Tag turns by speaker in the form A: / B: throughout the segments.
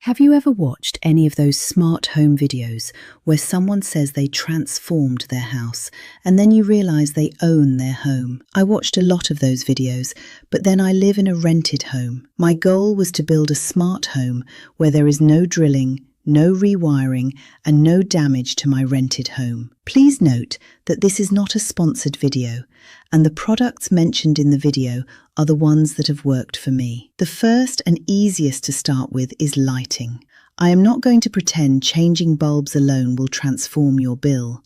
A: Have you ever watched any of those smart home videos where someone says they transformed their house and then you realize they own their home? I watched a lot of those videos, but then I live in a rented home. My goal was to build a smart home where there is no drilling, no rewiring, and no damage to my rented home. Please note that this is not a sponsored video, and the products mentioned in the video are the ones that have worked for me. The first and easiest to start with is lighting. I am not going to pretend changing bulbs alone will transform your bill,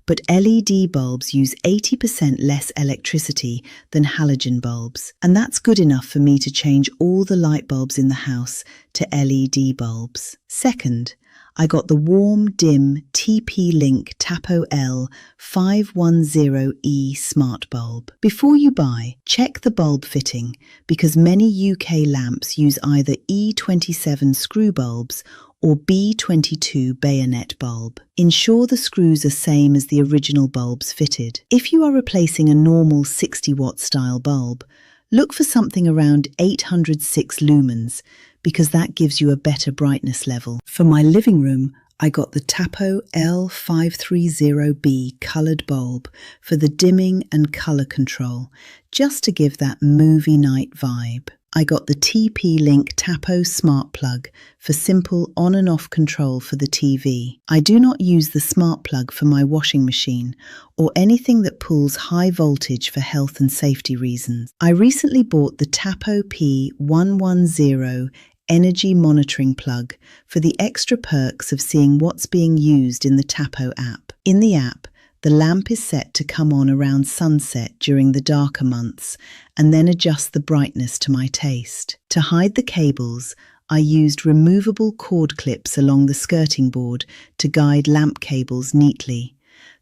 A: but LED bulbs use 80% less electricity than halogen bulbs, and that's good enough for me to change all the light bulbs in the house to LED bulbs. Second, I got the warm, dim TP-Link Tapo L510E smart bulb. Before you buy, check the bulb fitting because many UK lamps use either E27 screw bulbs or B22 bayonet bulb. Ensure the screws are same as the original bulbs fitted. If you are replacing a normal 60-watt style bulb, look for something around 806 lumens because that gives you a better brightness level. For my living room, I got the Tapo L530B coloured bulb for the dimming and colour control, just to give that movie night vibe. I got the TP-Link Tapo smart plug for simple on and off control for the TV. I do not use the smart plug for my washing machine or anything that pulls high voltage for health and safety reasons. I recently bought the Tapo P110 energy monitoring plug for the extra perks of seeing what's being used in the Tapo app. In the app, the lamp is set to come on around sunset during the darker months and then adjust the brightness to my taste. To hide the cables, I used removable cord clips along the skirting board to guide lamp cables neatly.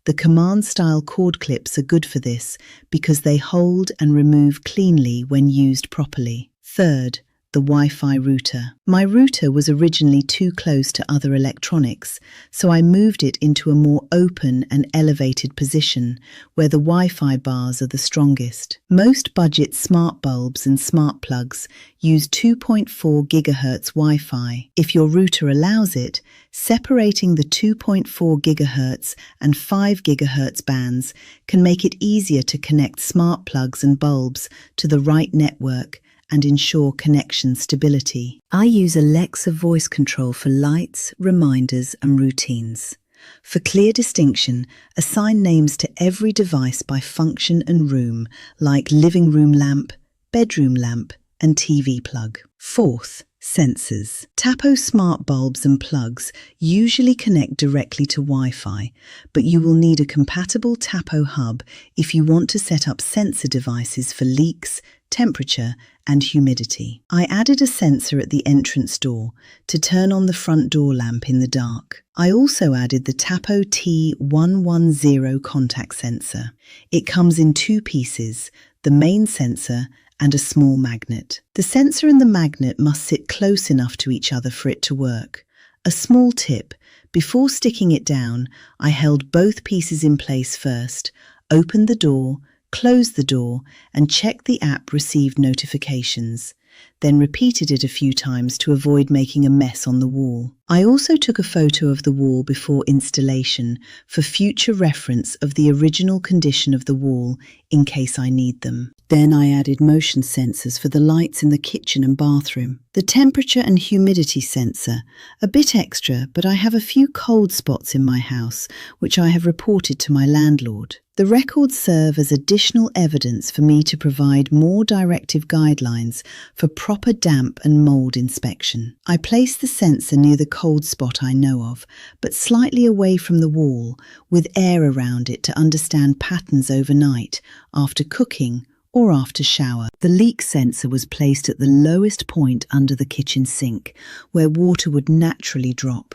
A: The command-style cord clips are good for this because they hold and remove cleanly when used properly. Third, the Wi-Fi router. My router was originally too close to other electronics, so I moved it into a more open and elevated position where the Wi-Fi bars are the strongest. Most budget smart bulbs and smart plugs use 2.4 GHz Wi-Fi. If your router allows it, separating the 2.4 GHz and 5 GHz bands can make it easier to connect smart plugs and bulbs to the right network and ensure connection stability. I use Alexa voice control for lights, reminders, and routines. For clear distinction, assign names to every device by function and room, like living room lamp, bedroom lamp, and TV plug. Fourth, sensors. Tapo smart bulbs and plugs usually connect directly to Wi-Fi, but you will need a compatible Tapo hub if you want to set up sensor devices for leaks, temperature, and humidity. I added a sensor at the entrance door to turn on the front door lamp in the dark. I also added the Tapo T110 contact sensor. It comes in two pieces, the main sensor and a small magnet. The sensor and the magnet must sit close enough to each other for it to work. A small tip: before sticking it down, I held both pieces in place first, opened the door, closed the door, and checked the app received notifications, then repeated it a few times to avoid making a mess on the wall. I also took a photo of the wall before installation for future reference of the original condition of the wall in case I need them. Then I added motion sensors for the lights in the kitchen and bathroom. The temperature and humidity sensor, a bit extra, but I have a few cold spots in my house, which I have reported to my landlord. The records serve as additional evidence for me to provide more directive guidelines for proper damp and mold inspection. I placed the sensor near the cold spot I know of, but slightly away from the wall, with air around it to understand patterns overnight, after cooking, or after shower. The leak sensor was placed at the lowest point under the kitchen sink, where water would naturally drop,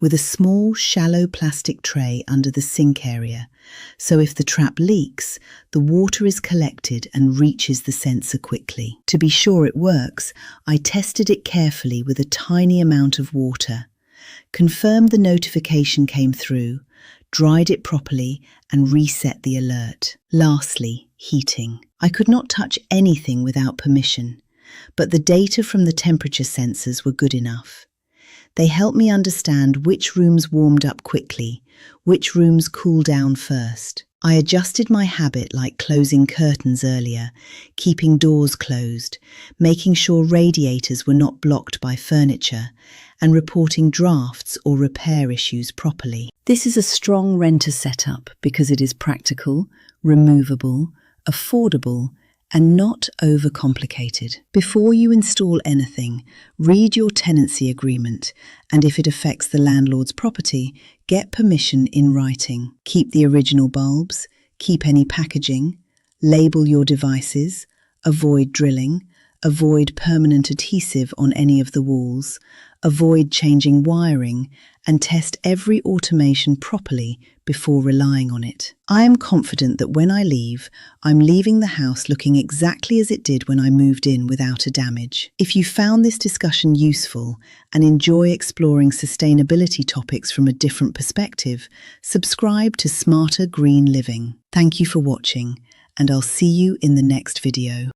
A: with a small, shallow plastic tray under the sink area, so if the trap leaks, the water is collected and reaches the sensor quickly. To be sure it works, I tested it carefully with a tiny amount of water, confirmed the notification came through, dried it properly, and reset the alert. Lastly, heating. I could not touch anything without permission, but the data from the temperature sensors were good enough. They help me understand which rooms warmed up quickly, which rooms cooled down first. I adjusted my habit like closing curtains earlier, keeping doors closed, making sure radiators were not blocked by furniture, and reporting drafts or repair issues properly. This is a strong renter setup because it is practical, removable, affordable, and not overcomplicated. Before you install anything, read your tenancy agreement, and if it affects the landlord's property, get permission in writing. Keep the original bulbs, keep any packaging, label your devices, avoid drilling, avoid permanent adhesive on any of the walls, avoid changing wiring, and test every automation properly before relying on it. I am confident that when I leave, I'm leaving the house looking exactly as it did when I moved in without a damage. If you found this discussion useful and enjoy exploring sustainability topics from a different perspective, subscribe to Smarter Green Living. Thank you for watching, and I'll see you in the next video.